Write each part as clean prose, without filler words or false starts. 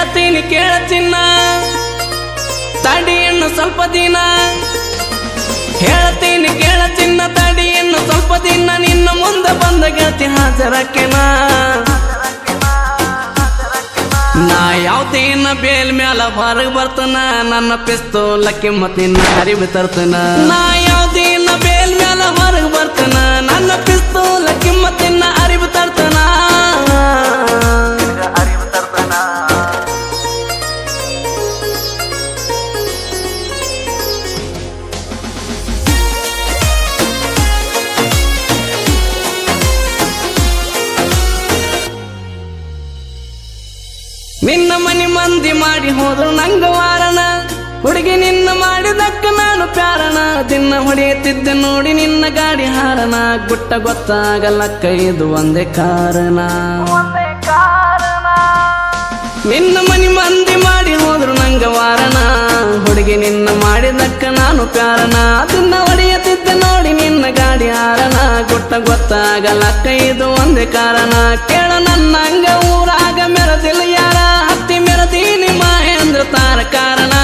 ಹೇಳ್ತೀನಿ ಕೇಳ ಚಿನ್ನ ತಡಿ ಇನ್ನು ಸ್ವಲ್ಪ ದಿನ ಹೇಳ್ತೀನಿ ಕೇಳ ಚಿನ್ನ ತಡಿ ಇನ್ನು ಸ್ವಲ್ಪ ದಿನ ನಿನ್ನ ಮುಂದೆ ಬಂದ ಗೆಳತಿ ಹಾಜರಕ್ಕೆನ ನಾ ಯಾವ್ದೇನ ಬೇಲ್ ಮ್ಯಾಲ ಹೊರಗ್ ಬರ್ತನ ನನ್ನ ಪಿಸ್ತೂಲ ಕಿಮ್ಮತ್ ನಿನ್ನ ಅರಿವು ತರ್ತನ ನಾ ಯಾವ್ದೇನ ಬೇಲ್ ಮ್ಯಾಲ ಹೊರಗ್ ಬರ್ತನ ನನ್ನ ಪಿಸ್ತೂಲ ಕಿಮ್ಮತ್ ನಿನ್ನ ಅರಿವು ತರ್ತನ ನಿನ್ನ ಮನಿ ಮಂದಿ ಮಾಡಿ ಹೋದ್ರು ನಂಗ ವಾರನ ಹುಡುಗಿ ನಿನ್ನ ಮಾಡಿದಕ್ಕ ನಾನು ಪ್ಯಾರನ ದಿನ ಹೊಡೆಯುತ್ತಿದ್ದೆ ನೋಡಿ ನಿನ್ನ ಗಾಡಿ ಹಾರನ ಗುಟ್ಟ ಗೊತ್ತಾಗಲಕ್ಕ ಇದು ಒಂದೇ ಕಾರಣ ನಿನ್ನ ಮನಿ ಮಂದಿ ಮಾಡಿ ಹೋದ್ರು ನಂಗ ವಾರನ ಹುಡುಗಿ ನಿನ್ನ ಮಾಡಿದಕ್ಕ ನಾನು ಪ್ಯಾರನ ದಿನ ಹೊಡೆಯುತ್ತಿದ್ದೆ ನೋಡಿ ನಿನ್ನ ಗಾಡಿ ಹಾರನ ಗುಟ್ಟ ಗೊತ್ತಾಗಲಕ್ಕ ಇದು ಒಂದೇ ಕಾರಣ ಕೇಳ ನನ್ನ ಹಂಗ ಊರಾಗ ಮೆರದಿಲ್ಲ ಯಾರ ಹತ್ತಿ ಮೆರದೀನಿ ಮಹೇಂದ್ರ ತಾರ ಕಾರಣ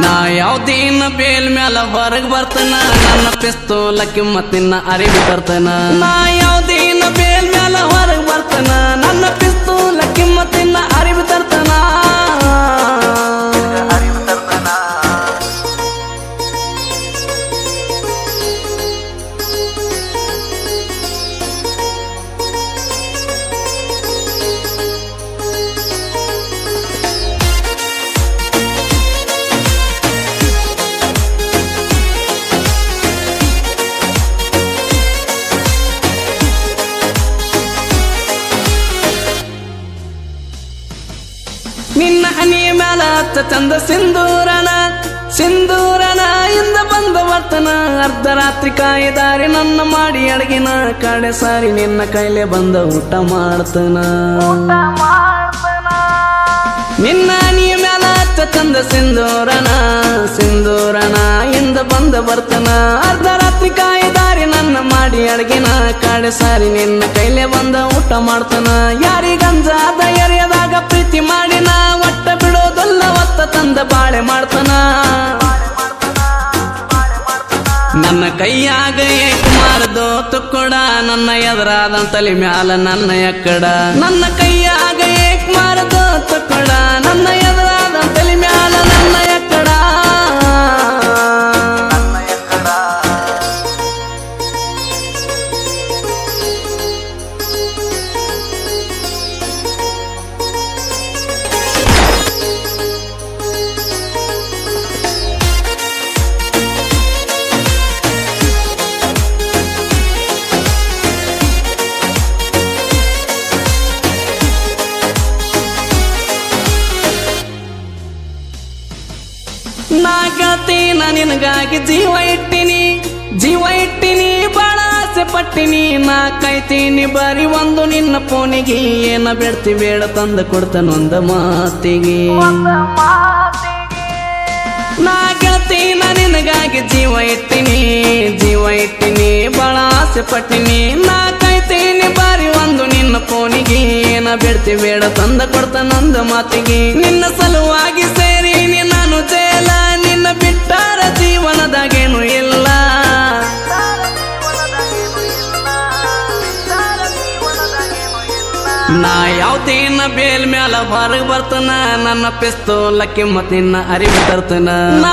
ನಾ ಯಾವ್ದೇನ ಬೇಲ್ ಮ್ಯಾಲ ಹೊರಗ್ ಬರ್ತನ ನನ್ನ ಪಿಸ್ತೂಲ ಕಿಮ್ಮತ್ ನಿನ್ನ ಅರಿವು ತರ್ತನ ನಾ ಯಾವ್ದೇನ ಬೇಲ್ ಮ್ಯಾಲ ಹೊರಗ್ ಬರ್ತನ ನನ್ನ ಪಿಸ್ತೂಲ ಕಿಮ್ಮತ್ ನಿನ್ನ ಅರಿವು ತರ್ತನ ನಿನ್ನ ಹನಿಯ ಮ್ಯಾಲ ಹತ್ತ ಚಂದ ಸಿಂಧೂರನ ಇಂದ ಬಂದ ವರ್ತನ ಅರ್ಧ ರಾತ್ರಿ ಕಾಯಿದಾರಿ ನನ್ನ ಮಾಡಿ ಅಡಗಿನ ಕಡೆ ಸಾರಿ ನಿನ್ನ ಕೈಲೆ ಬಂದ ಊಟ ಮಾಡ್ತನ ನಿನ್ನ ಹನಿಯ ಮ್ಯಾಲ ಹತ್ತ ಚಂದ ಸಿಂಧೂರನ ಇಂದ ಬಂದ ಬರ್ತನ ಅರ್ಧ ರಾತ್ರಿ ಕಾಯಿದಾರಿ ನನ್ನ ಮಾಡಿ ಅಡಗಿನ ಕಡೆ ಸಾರಿ ನಿನ್ನ ಕೈಲೆ ಬಂದ ಊಟ ಮಾಡ್ತನ ಯಾರಿಗಂಜಾದ ಎರೆಯದಾಗ ಪ್ರೀತಿ ಮಾಡಿನ ಒಟ್ಟ ಬಿಡೋದಲ್ಲ ಒತ್ತ ತಂದ ಬಾಳೆ ಮಾಡ್ತನ ನನ್ನ ಕೈಯಾಗ ಏಕ್ ಮಾರದೋ ತುಕ್ಕೊಡ ನನ್ನ ಎದುರಾದ ತಲೆ ಮ್ಯಾಲ ನನ್ನ ಎಕ್ಕಡ ನನ್ನ ಕೈಯಾಗ ಏಕ್ ಮಾರದೋ ತುಕ್ಕೊಡ ನನ್ನ ಎದುರಾದ ತಲೆ ಮ್ಯಾಲ ನನ್ನ ಎಕ್ಕಡ ನಾ ಗೆಳತಿ ನಾ ನಿನಗಾಗಿ ಜೀವ ಇಟ್ಟಿನಿ ಬಾಳ ಆಸೆ ಪಟ್ಟಿನಿ ನಾ ಕಾಯ್ತೀನಿ ಬರೀ ಒಂದು ನಿನ್ನ ಫೋನಿಗೆ ಏನ ಬೇಡ್ತಿ ಬೇಡ ತಂದ ಕೊಡ್ತಾನೊಂದ ಮಾತಿಗೆ ನಾ ಗೆಳತಿ ನಾ ನಿನಗಾಗಿ ಜೀವ ಇಟ್ಟಿನಿ ಬಾಳ ಆಸೆ ಪಟ್ಟಿನಿ ನಾ ಕಾಯ್ತೀನಿ ಬಾರಿ ಒಂದು ನಿನ್ನ ಫೋನಿಗೆ ಏನ ಬೇಡ್ತಿ ಬೇಡ ತಂದ ಕೊಡ್ತಾನೊಂದ ಮಾತಿಗೆ ನಿನ್ನ ಸಲುವಾಗಿ ಸೇರಿನಿ ನಾನು ಜೇಲ ನಿನ್ನ ಬಿಟ್ಟಾರ ಜೀವನದಾಗೇನು ಇಲ್ಲ ನಾ ಯಾವ್ದೇನ ಬೇಲ್ ಮ್ಯಾಲ ಹೊರಗ್ ಬರ್ತನ ನನ್ನ ಪಿಸ್ತೂಲ ಕಿಮ್ಮತ್ ನಿನ್ನ ಅರಿವು ತರ್ತನ ನಾ